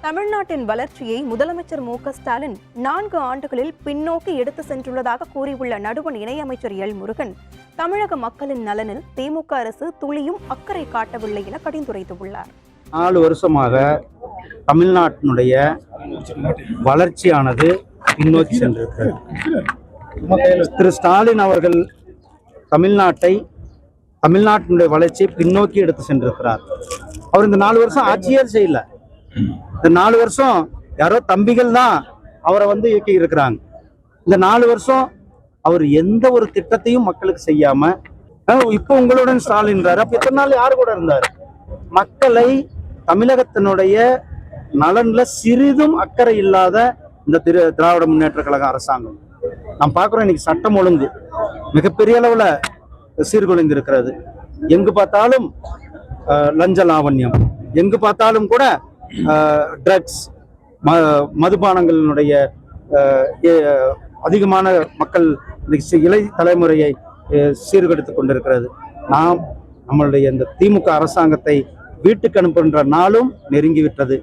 தமிழ்நாட்டின் வளர்ச்சியை முதலமைச்சர் மு.க.ஸ்டாலின் 4 ஆண்டுகளில் பின்னோக்கி எடுத்து சென்றுள்ளதாக கூறியுள்ள நடுவண் இணையமைச்சர் எல் முருகன், தமிழக மக்களின் நலனில் திமுக அரசு துளியும் அக்கறை காட்டவில்லை என கடிந்துரைத்துள்ளார். 4 வருஷமாக தமிழ்நாட்டினுடைய வளர்ச்சியானது பின்னோக்கி சென்றிருக்கிறது. திரு ஸ்டாலின் அவர்கள் தமிழ்நாட்டினுடைய வளர்ச்சியை பின்னோக்கி எடுத்து சென்றிருக்கிறார். அவர் இந்த 4 வருஷம் ஆட்சியே செய்யல. இந்த 4 வருஷம் யாரோ தம்பிகள் தான் அவரை இயக்கி இருக்கிறாங்க. இந்த 4 வருஷம் அவர் எந்த ஒரு திட்டத்தையும் மக்களுக்கு செய்யாம இப்போ உங்களுடன் ஸ்டாலின் அப்ப இத்தனை நாள் யாரு கூட இருந்தார்? மக்களை தமிழகத்தினுடைய நலன்ல சிறிதும் அக்கறை இல்லாத இந்த திராவிட முன்னேற்ற கழக அரசாங்கம் நாம் பார்க்கிறோம். இன்னைக்கு சட்டம் ஒழுங்கு மிகப்பெரிய அளவுல சீர்குலைந்து இருக்கிறது. எங்கு பார்த்தாலும் லஞ்ச லாவண்யம், எங்கு பார்த்தாலும் கூட ட்ரக்ஸ், மதுபானங்களினுடைய அதிகமான மக்கள் இளை தலைமுறையை சீர்கெடுத்துக் கொண்டிருக்கிறது. நம்மளுடைய இந்த திமுக அரசாங்கத்தை வீட்டுக்கு அனுப்புகின்ற நாளும் நெருங்கிவிட்டது.